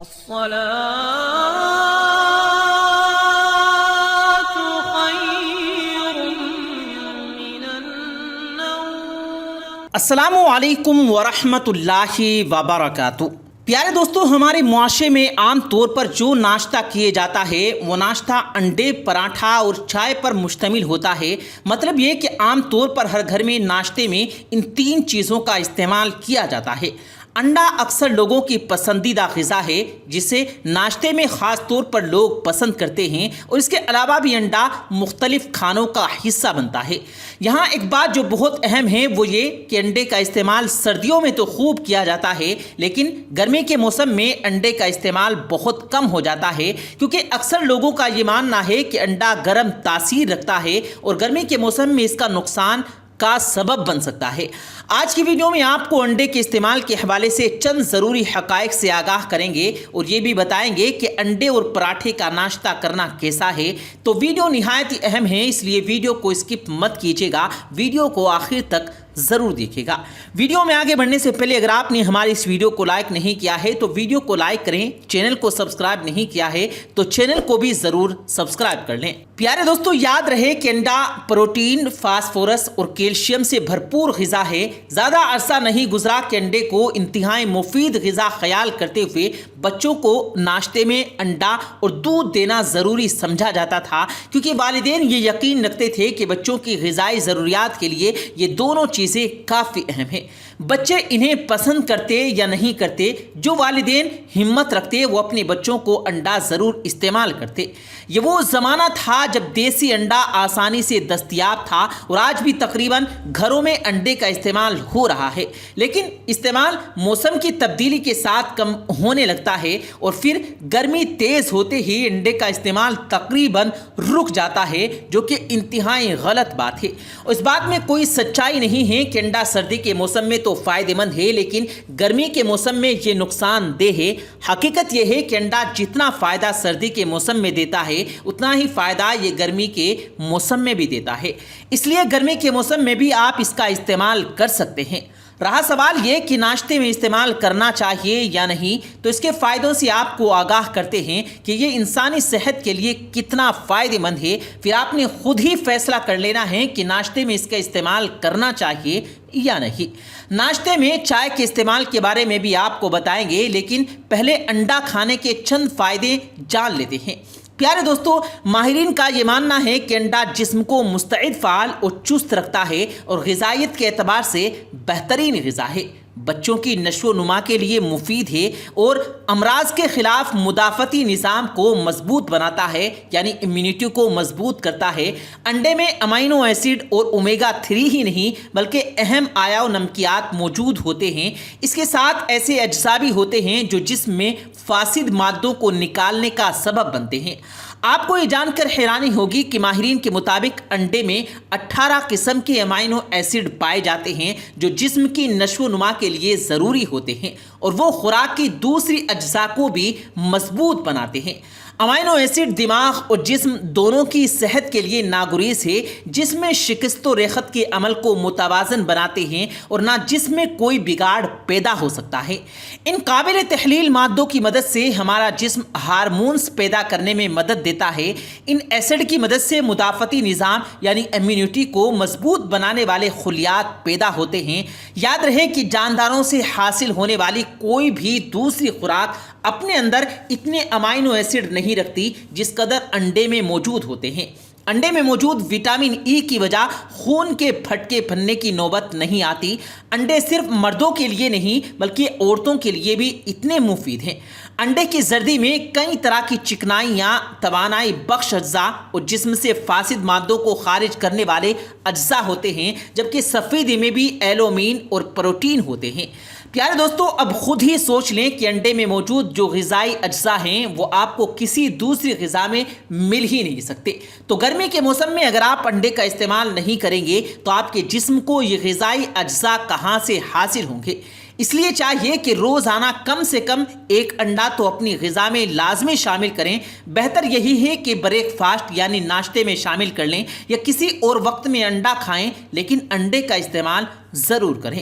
الصلاة خير من النوم۔ السلام علیکم ورحمۃ اللہ وبرکاتہ۔ پیارے دوستو، ہمارے معاشرے میں عام طور پر جو ناشتہ کیے جاتا ہے وہ ناشتہ انڈے، پراٹھا اور چائے پر مشتمل ہوتا ہے۔ مطلب یہ کہ عام طور پر ہر گھر میں ناشتے میں ان تین چیزوں کا استعمال کیا جاتا ہے۔ انڈا اکثر لوگوں کی پسندیدہ غذا ہے جسے ناشتے میں خاص طور پر لوگ پسند کرتے ہیں، اور اس کے علاوہ بھی انڈا مختلف کھانوں کا حصہ بنتا ہے۔ یہاں ایک بات جو بہت اہم ہے وہ یہ کہ انڈے کا استعمال سردیوں میں تو خوب کیا جاتا ہے، لیکن گرمی کے موسم میں انڈے کا استعمال بہت کم ہو جاتا ہے، کیونکہ اکثر لوگوں کا یہ ماننا ہے کہ انڈا گرم تاثیر رکھتا ہے اور گرمی کے موسم میں اس کا نقصان کا سبب بن سکتا ہے۔ آج کی ویڈیو میں آپ کو انڈے کے استعمال کے حوالے سے چند ضروری حقائق سے آگاہ کریں گے اور یہ بھی بتائیں گے کہ انڈے اور پراٹھے کا ناشتہ کرنا کیسا ہے۔ تو ویڈیو نہایت ہی اہم ہے، اس لیے ویڈیو کو اسکپ مت کیجیے گا، ویڈیو کو آخر تک ضرور دیکھیے گا۔ ویڈیو میں آگے بڑھنے سے پہلے اگر آپ نے ہماری اس ویڈیو کو لائک نہیں کیا ہے تو ویڈیو کو لائک کریں، چینل کو سبسکرائب نہیں کیا ہے تو چینل کو بھی ضرور سبسکرائب کر لیں۔ پیارے دوستو، یاد رہے کہ انڈا پروٹین، فاسفورس اور کیلشیم سے بھرپور غذا ہے۔ زیادہ عرصہ نہیں گزرا کہ انڈے کو انتہائی مفید غذا خیال کرتے ہوئے بچوں کو ناشتے میں انڈا اور دودھ دینا ضروری سمجھا جاتا تھا، کیونکہ والدین یہ یقین رکھتے تھے کہ بچوں کی غذائی ضروریات کے لیے یہ دونوں چیزیں کافی اہم ہیں۔ بچے انہیں پسند کرتے یا نہیں کرتے، جو والدین ہمت رکھتے وہ اپنے بچوں کو انڈا ضرور استعمال کرتے۔ یہ وہ زمانہ تھا جب دیسی انڈا آسانی سے دستیاب تھا، اور آج بھی تقریباً گھروں میں انڈے کا استعمال ہو رہا ہے، لیکن استعمال موسم کی تبدیلی کے ساتھ کم ہونے لگتا ہے، اور پھر گرمی تیز ہوتے ہی انڈے کا استعمال تقریباً رک جاتا ہے، جو کہ انتہائی غلط بات ہے۔ اس بات میں کوئی سچائی نہیں ہے کہ انڈا سردی کے موسم میں تو فائدہ مند ہے لیکن گرمی کے موسم میں یہ نقصان دہ ہے۔ حقیقت یہ ہے کہ انڈا جتنا فائدہ سردی کے موسم میں دیتا ہے اتنا ہی فائدہ یہ گرمی کے موسم میں بھی دیتا ہے، اس لیے گرمی کے موسم میں بھی آپ اس کا استعمال کر سکتے ہیں۔ رہا سوال یہ کہ ناشتے میں استعمال کرنا چاہیے یا نہیں، تو اس کے فائدوں سے آپ کو آگاہ کرتے ہیں کہ یہ انسانی صحت کے لیے کتنا فائدہ مند ہے۔ پھر آپ نے خود ہی فیصلہ کر لینا ہے کہ ناشتے میں اس کا استعمال کرنا چاہیے یا نہیں۔ ناشتے میں چائے کے استعمال کے بارے میں بھی آپ کو بتائیں گے، لیکن پہلے انڈا کھانے کے چند فائدے جان لیتے ہیں۔ پیارے دوستو، ماہرین کا یہ ماننا ہے کہ انڈا جسم کو مستعد، فعال اور چست رکھتا ہے، اور غذائیت کے اعتبار سے بہترین غذا ہے۔ بچوں کی نشو و نما کے لیے مفید ہے اور امراض کے خلاف مدافعتی نظام کو مضبوط بناتا ہے، یعنی امیونٹی کو مضبوط کرتا ہے۔ انڈے میں امینو ایسڈ اور اومیگا 3 ہی نہیں بلکہ اہم آیا و نمکیات موجود ہوتے ہیں۔ اس کے ساتھ ایسے اجزاء بھی ہوتے ہیں جو جسم میں فاسد مادوں کو نکالنے کا سبب بنتے ہیں۔ آپ کو یہ جان کر حیرانی ہوگی کہ ماہرین کے مطابق انڈے میں 18 قسم کے امینو ایسڈ پائے جاتے ہیں جو جسم کی نشو و نما کے لیے ضروری ہوتے ہیں، اور وہ خوراک کی دوسری اجزاء کو بھی مضبوط بناتے ہیں۔ امینو ایسڈ دماغ اور جسم دونوں کی صحت کے لیے ناگزیر ہے، جسم میں شکست و ریخت کے عمل کو متوازن بناتے ہیں اور نہ جسم میں کوئی بگاڑ پیدا ہو سکتا ہے۔ ان قابل تحلیل مادوں کی مدد سے ہمارا جسم ہارمونز پیدا کرنے میں مدد دیتا ہے۔ ان ایسڈ کی مدد سے مدافعتی نظام یعنی امیونٹی کو مضبوط بنانے والے خلیات پیدا ہوتے ہیں۔ یاد رہے کہ جانداروں سے حاصل ہونے والی کوئی بھی دوسری خوراک اپنے اندر اتنے امینو ایسڈ نہیں رکھتی جس قدر انڈے میں موجود ہوتے ہیں۔ انڈے میں موجود وٹامن ای کی وجہ خون کے پھٹکے بننے کی نوبت نہیں آتی۔ انڈے صرف مردوں کے لیے نہیں بلکہ عورتوں کے لیے بھی اتنے مفید ہیں۔ انڈے کی زردی میں کئی طرح کی چکنائیاں، توانائی بخش اجزاء اور جسم سے فاسد مادوں کو خارج کرنے والے اجزاء ہوتے ہیں، جبکہ سفیدی میں بھی ایلومین اور پروٹین ہوتے ہیں۔ پیارے دوستو، اب خود ہی سوچ لیں کہ انڈے میں موجود جو غذائی اجزاء ہیں وہ آپ کو کسی دوسری غذا میں مل ہی نہیں سکتے۔ تو گرمی کے موسم میں اگر آپ انڈے کا استعمال نہیں کریں گے تو آپ کے جسم کو یہ غذائی اجزاء کہاں سے حاصل ہوں گے؟ اس لیے چاہیے کہ روزانہ کم سے کم ایک انڈا تو اپنی غذا میں لازمی شامل کریں۔ بہتر یہی ہے کہ بریک فاسٹ یعنی ناشتے میں شامل کر لیں یا کسی اور وقت میں انڈا کھائیں، لیکن انڈے کا استعمال ضرور کریں۔